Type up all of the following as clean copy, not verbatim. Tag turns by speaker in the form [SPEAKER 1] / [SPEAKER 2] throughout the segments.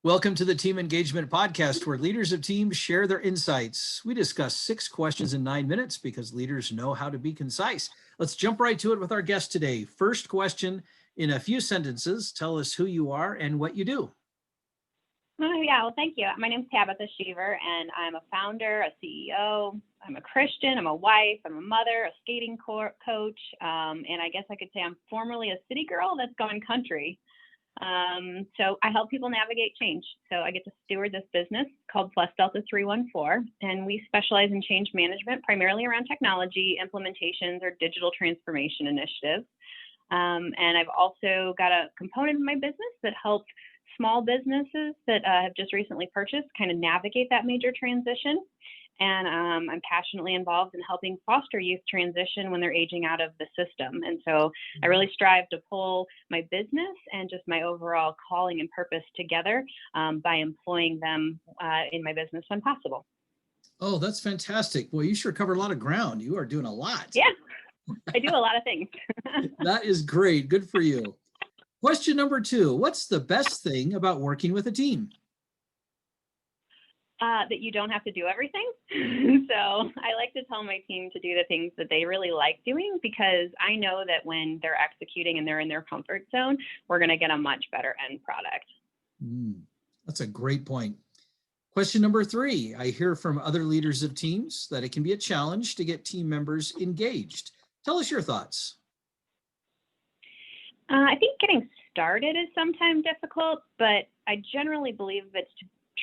[SPEAKER 1] Welcome to the Team Engagement Podcast, where leaders of teams share their insights. We discuss 6 questions in 9 minutes because leaders know how to be concise. Let's jump right to it with our guest today. First question, in a few sentences, tell us who you are and what you do.
[SPEAKER 2] Well, thank you. My name's Tabetha Sheaver, and I'm a founder, a CEO. I'm a Christian. I'm a wife. I'm a mother, a skating coach, and I guess I could say I'm formerly a city girl that's gone country. So I help people navigate change. So I get to steward this business called Plus Delta 314, and we specialize in change management, primarily around technology, implementations, or digital transformation initiatives. And I've also got a component of my business that helps small businesses that have just recently purchased kind of navigate that major transition. And I'm passionately involved in helping foster youth transition when they're aging out of the system. And so I really strive to pull my business and just my overall calling and purpose together by employing them in my business when possible.
[SPEAKER 1] Oh, that's fantastic. Well, you sure covered a lot of ground. You are doing a lot.
[SPEAKER 2] Yeah, I do a lot of things.
[SPEAKER 1] That is great. Good for you. Question number 2, what's the best thing about working with a team?
[SPEAKER 2] That you don't have to do everything. So I like to tell my team to do the things that they really like doing, because I know that when they're executing and they're in their comfort zone, we're going to get a much better end product.
[SPEAKER 1] That's a great point. Question number 3, I hear from other leaders of teams that it can be a challenge to get team members engaged. Tell us your thoughts.
[SPEAKER 2] I think getting started is sometimes difficult, but I generally believe it's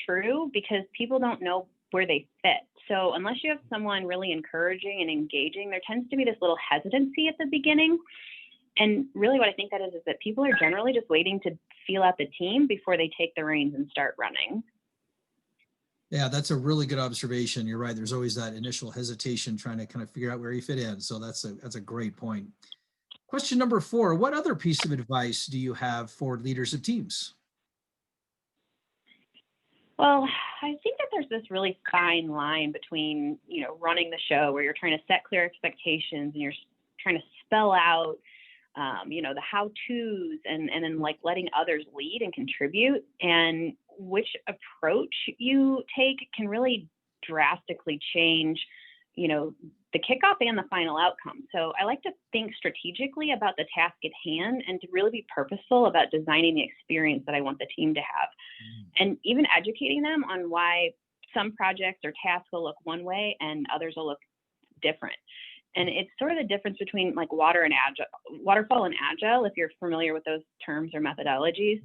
[SPEAKER 2] true because people don't know where they fit. So unless you have someone really encouraging and engaging, there tends to be this little hesitancy at the beginning. And really what I think that is that people are generally just waiting to feel out the team before they take the reins and start running.
[SPEAKER 1] Yeah, that's a really good observation. You're right. There's always that initial hesitation trying to kind of figure out where you fit in. So that's a great point. Question number 4, what other piece of advice do you have for leaders of teams?
[SPEAKER 2] Well, I think that there's this really fine line between, running the show where you're trying to set clear expectations and you're trying to spell out, the how-tos and then like letting others lead and contribute, and which approach you take can really drastically change, the kickoff and the final outcome. So I like to think strategically about the task at hand and to really be purposeful about designing the experience that I want the team to have. And even educating them on why some projects or tasks will look one way and others will look different. And it's sort of the difference between like waterfall and agile, if you're familiar with those terms or methodologies.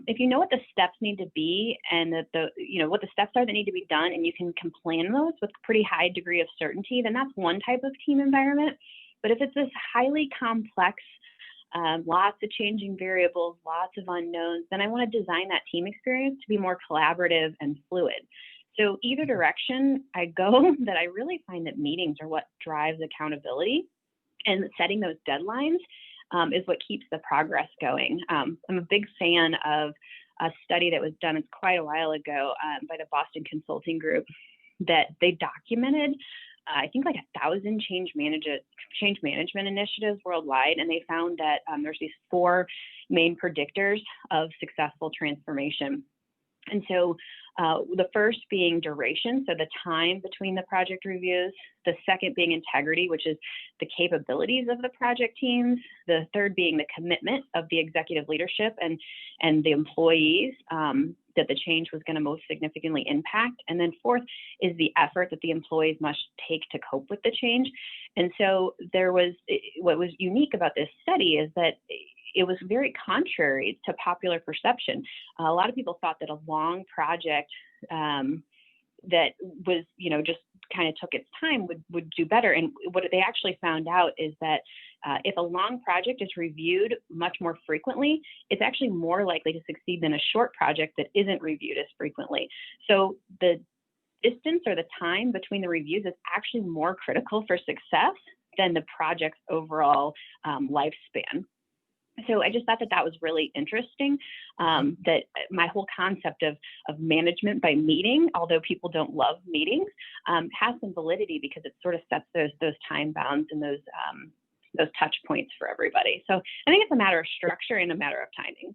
[SPEAKER 2] If you know what the steps need to be and that what the steps are that need to be done, and you can plan those with a pretty high degree of certainty, then that's one type of team environment. But if it's this highly complex, lots of changing variables, lots of unknowns, then I want to design that team experience to be more collaborative and fluid. So either direction I go, that I really find that meetings are what drives accountability, and setting those deadlines is what keeps the progress going. I'm a big fan of a study that was done quite a while ago by the Boston Consulting Group, that they documented, I think like 1,000 change management initiatives worldwide. And they found that there's these 4 main predictors of successful transformation. And so the first being duration, so the time between the project reviews. The second being integrity, which is the capabilities of the project teams. The third being the commitment of the executive leadership and the employees that the change was going to most significantly impact. And then fourth is the effort that the employees must take to cope with the change. And so what was unique about this study is that it was very contrary to popular perception. A lot of people thought that a long project that was, just kind of took its time would do better. And what they actually found out is that if a long project is reviewed much more frequently, it's actually more likely to succeed than a short project that isn't reviewed as frequently. So the distance or the time between the reviews is actually more critical for success than the project's overall lifespan. So I just thought that was really interesting, that my whole concept of management by meeting, although people don't love meetings, has some validity because it sort of sets those time bounds and those touch points for everybody. So I think it's a matter of structure and a matter of timing.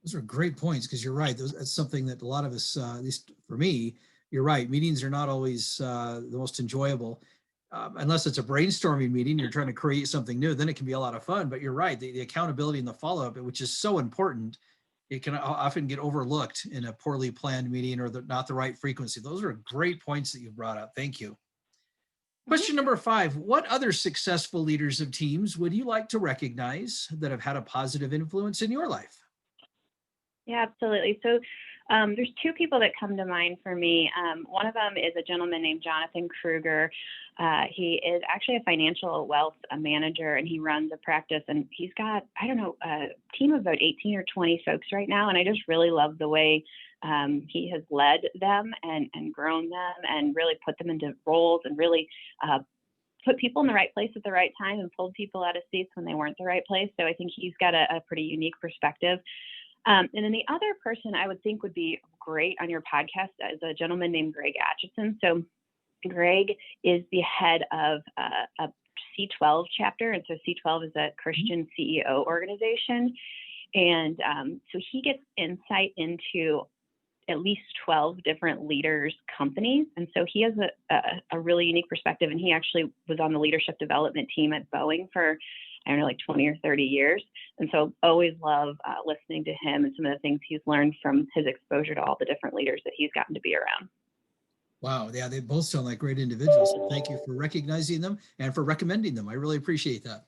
[SPEAKER 1] Those are great points because you're right. That's something that a lot of us, at least for me, you're right. Meetings are not always the most enjoyable. Unless it's a brainstorming meeting, you're trying to create something new, then it can be a lot of fun. But you're right. The accountability and the follow-up, which is so important, it can often get overlooked in a poorly planned meeting or not the right frequency. Those are great points that you brought up. Thank you.
[SPEAKER 2] Mhm.
[SPEAKER 1] Question number 5, what other successful leaders of teams would you like to recognize that have had a positive influence in your life?
[SPEAKER 2] Yeah, absolutely. So there's two people that come to mind for me. One of them is a gentleman named Jonathan Kruger. He is actually a financial wealth manager, and he runs a practice. And he's got, I don't know, a team of about 18 or 20 folks right now. And I just really love the way he has led them and grown them and really put them into roles and really put people in the right place at the right time and pulled people out of seats when they weren't the right place. So I think he's got a pretty unique perspective. And then the other person I would think would be great on your podcast is a gentleman named Greg Atchison. So Greg is the head of a C12 chapter. And so C12 is a Christian CEO organization. And so he gets insight into at least 12 different leaders' companies. And so he has a really unique perspective. And he actually was on the leadership development team at Boeing for, I don't know, like 20 or 30 years. And so always love listening to him and some of the things he's learned from his exposure to all the different leaders that he's gotten to be around.
[SPEAKER 1] Wow. Yeah, they both sound like great individuals. So thank you for recognizing them and for recommending them. I really appreciate that.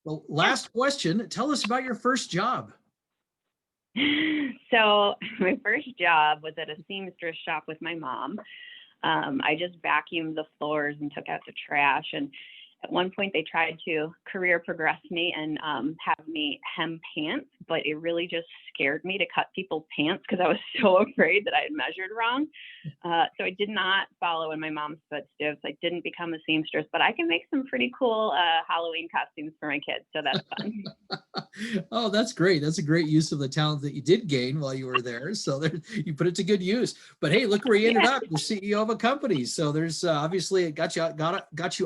[SPEAKER 1] Well,
[SPEAKER 2] Yeah.
[SPEAKER 1] last question. Tell us about your first job.
[SPEAKER 2] So my first job was at a seamstress shop with my mom. I just vacuumed the floors and took out the trash. And at one point, they tried to career progress me and have me hem pants, but it really just scared me to cut people's pants because I was so afraid that I had measured wrong. So I did not follow in my mom's footsteps. I didn't become a seamstress, but I can make some pretty cool Halloween costumes for my kids. So that's fun.
[SPEAKER 1] Oh, that's great. That's a great use of the talent that you did gain while you were there. So there, you put it to good use. But hey, look where you ended
[SPEAKER 2] Yeah,
[SPEAKER 1] up, the CEO of a company. So there's obviously it got you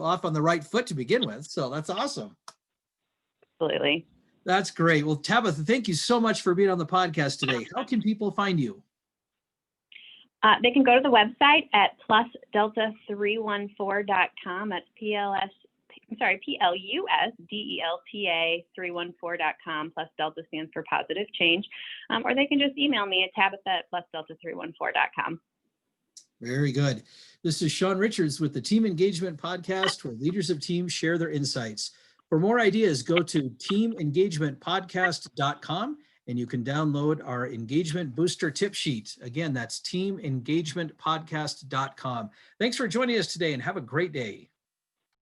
[SPEAKER 1] off on the right foot to begin with. So that's awesome.
[SPEAKER 2] absolutely.
[SPEAKER 1] That's great. Well, Tabetha, thank you so much for being on the podcast today. How can people find you?
[SPEAKER 2] They can go to the website at plusdelta314.com. That's PLUSDELTA 314.com. Plus Delta stands for positive change. Or they can just email me at tabetha@plusdelta314.com.
[SPEAKER 1] Very good. This is Sean Richards with the Team Engagement Podcast, where leaders of teams share their insights. For more ideas, go to teamengagementpodcast.com and you can download our engagement booster tip sheet. Again, that's teamengagementpodcast.com. Thanks for joining us today and have a great day.